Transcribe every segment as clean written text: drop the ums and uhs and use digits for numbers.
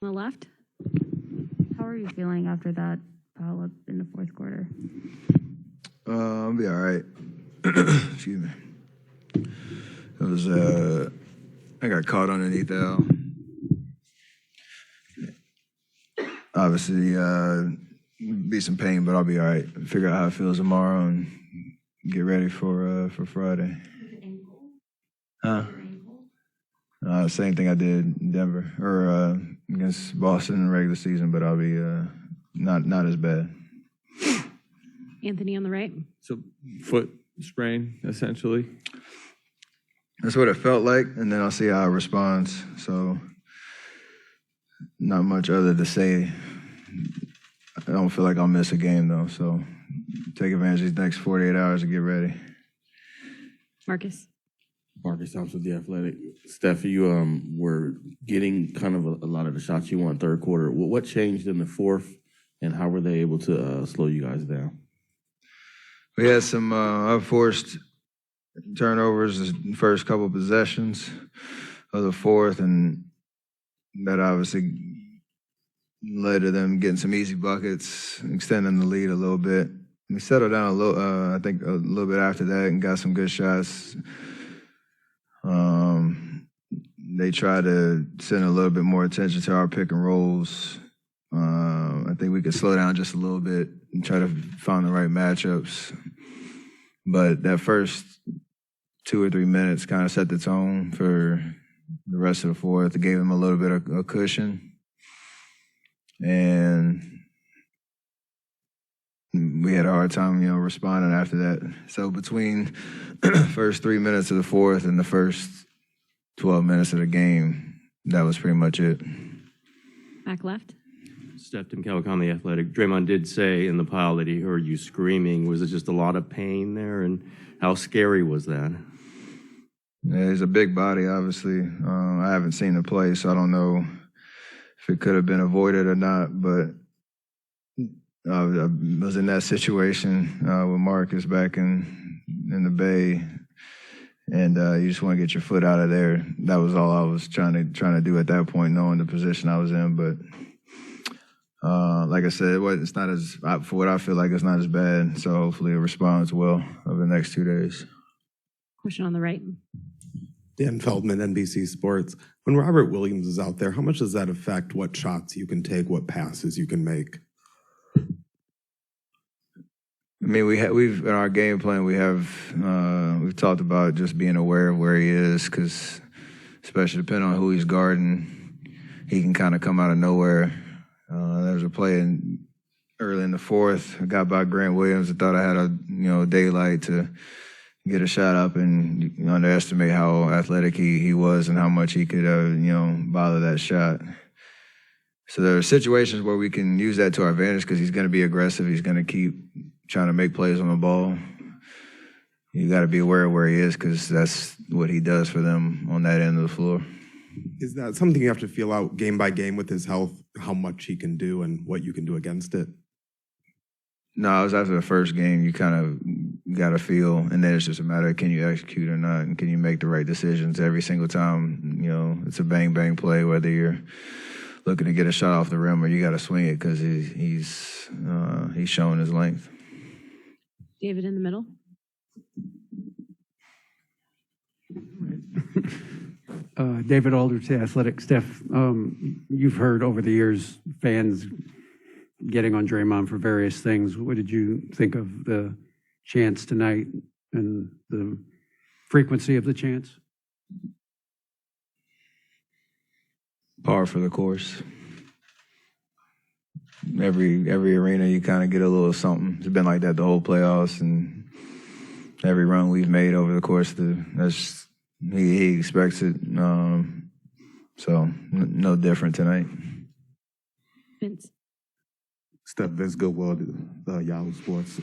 On the left. How are you feeling after that foul up in the fourth quarter? I'll be all right. Excuse me. It was, I got caught underneath Al. Obviously, be some pain, but I'll be all right. Figure out how it feels tomorrow and get ready for Friday. Huh? Same thing I did in Denver or against Boston in the regular season, but I'll be not as bad. Anthony on the right. So foot sprain, essentially. That's what it felt like, and then I'll see how it responds. So not much other to say. I don't feel like I'll miss a game, though, so take advantage of these next 48 hours to get ready. Marcus Thompson, The Athletic. Steph, you were getting kind of a lot of the shots you won third quarter. What changed in the fourth, and how were they able to slow you guys down? We had some unforced turnovers the first couple of possessions of the fourth, and that obviously led to them getting some easy buckets, extending the lead a little bit. We settled down a little, I think, a little bit after that and got some good shots. They tried to send a little bit more attention to our pick and rolls. I think we could slow down just a little bit and try to find the right matchups. But that first 2 or 3 minutes kind of set the tone for the rest of the fourth. It gave them a little bit of a cushion. And we had a hard time, responding after that. So between the first 3 minutes of the fourth and the first 12 minutes of the game, that was pretty much it. Back left. Steph Curry, The Athletic. Draymond did say in the pile that he heard you screaming. Was it just a lot of pain there? And how scary was that? Yeah, he's a big body, obviously. I haven't seen the play, so I don't know if it could have been avoided or not. But I was in that situation with Marcus back in the Bay, and you just want to get your foot out of there. That was all I was trying to do at that point, knowing the position I was in. But like I said, it's not as, for what I feel like, it's not as bad. So hopefully it responds well over the next 2 days. Question on the right. Dan Feldman, NBC Sports. When Robert Williams is out there, how much does that affect what shots you can take, what passes you can make? I mean, we've in our game plan, we've talked about just being aware of where he is, because especially depending on who he's guarding, he can kind of come out of nowhere. There was a play early in the fourth. I got by Grant Williams. I thought I had a daylight to get a shot up, and you underestimate how athletic he was and how much he could bother that shot. So there are situations where we can use that to our advantage, because he's going to be aggressive. He's going to keep trying to make plays on the ball. You got to be aware of where he is, because that's what he does for them on that end of the floor. Is that something you have to feel out game by game with his health, how much he can do and what you can do against it? No, it was after the first game. You kind of got to feel, and then it's just a matter of can you execute or not, and can you make the right decisions every single time. It's a bang-bang play, whether you're looking to get a shot off the rim or you got to swing it, because he's showing his length. David in the middle. David Aldridge, Athletic. Steph, you've heard over the years fans getting on Draymond for various things. What did you think of the chants tonight and the frequency of the chants? Par for the course. Every arena, you kind of get a little something. It's been like that the whole playoffs, and every run we've made over the course of he expects it. So no different tonight. Vince. Steph, Vince Goodwill, Yahoo Sports.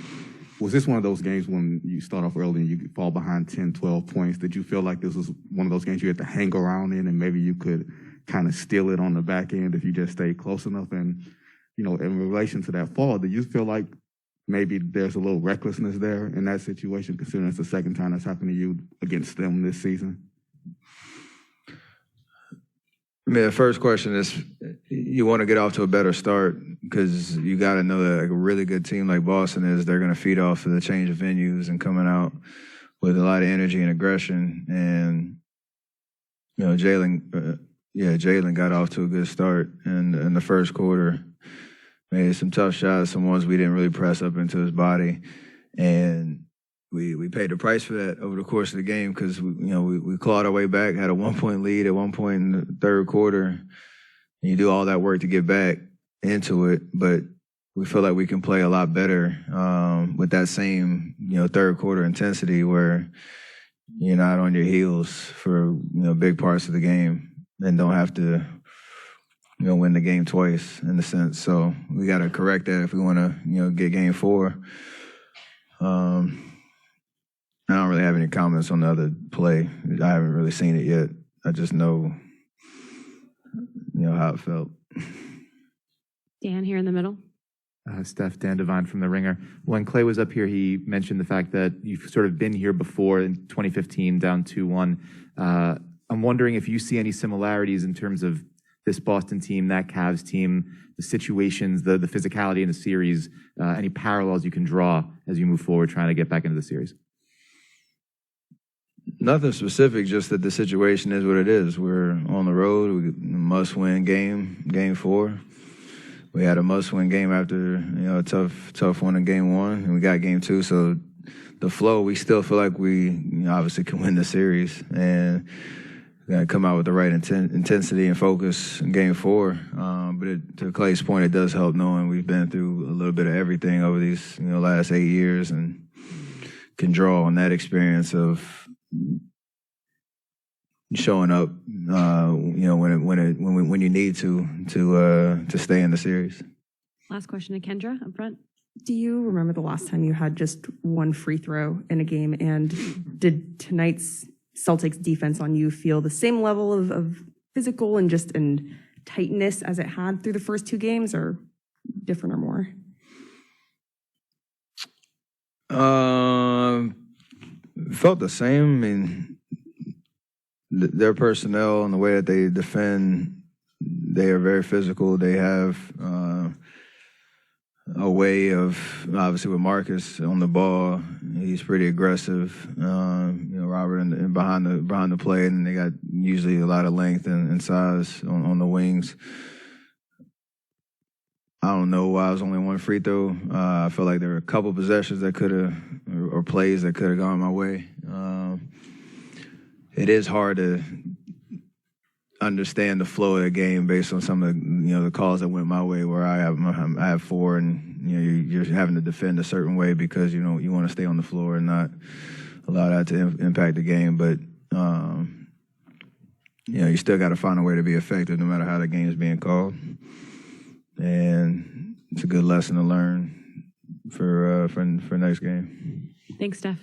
Was this one of those games when you start off early and you fall behind 10, 12 points? Did you feel like this was one of those games you had to hang around in, and maybe you could kind of steal it on the back end if you just stayed close enough? And, in relation to that fall, do you feel like maybe there's a little recklessness there in that situation, considering it's the second time that's happened to you against them this season? I mean, the first question is you want to get off to a better start because you got to know that like a really good team like Boston is, they're going to feed off of the change of venues and coming out with a lot of energy and aggression. And, you know, Jalen got off to a good start in the first quarter. Made some tough shots, some ones we didn't really press up into his body. And we paid the price for that over the course of the game because we clawed our way back, had a 1-point lead at one point in the third quarter. And you do all that work to get back into it, but we feel like we can play a lot better with that same third quarter intensity where you're not on your heels for big parts of the game and don't have to win the game twice in a sense. So we got to correct that if we want to get game 4. I don't really have any comments on the other play. I haven't really seen it yet. I just know, how it felt. Dan here in the middle. Steph, Dan Devine from The Ringer. When Clay was up here, he mentioned the fact that you've sort of been here before in 2015, down 2-1. I'm wondering if you see any similarities in terms of this Boston team, that Cavs team, the situations, the physicality in the series, any parallels you can draw as you move forward trying to get back into the series? Nothing specific, just that the situation is what it is. We're on the road. We must-win game 4. We had a must-win game after a tough one in game 1, and we got game 2. So the flow, we still feel like we obviously can win the series, and we got to come out with the right intensity and focus in game 4. But to Clay's point, it does help knowing we've been through a little bit of everything over these last 8 years and can draw on that experience of showing up, when you need to stay in the series. Last question to Kendra up front. Do you remember the last time you had just one free throw in a game? And did tonight's Celtics defense on you feel the same level of physical and just in tightness as it had through the first 2 games, or different or more? Felt the same. I mean, their personnel and the way that they defend, they are very physical. They have a way of, obviously with Marcus on the ball, he's pretty aggressive. Robert and behind the play, and they got usually a lot of length and size on the wings. I don't know why it was only one free throw. I felt like there were a couple possessions that could have, or plays that could have gone my way. It is hard to understand the flow of the game based on some of the, the calls that went my way, where I have 4, and you're having to defend a certain way because you want to stay on the floor and not allow that to impact the game. But you still got to find a way to be effective no matter how the game is being called. And it's a good lesson to learn for next game. Thanks, Steph.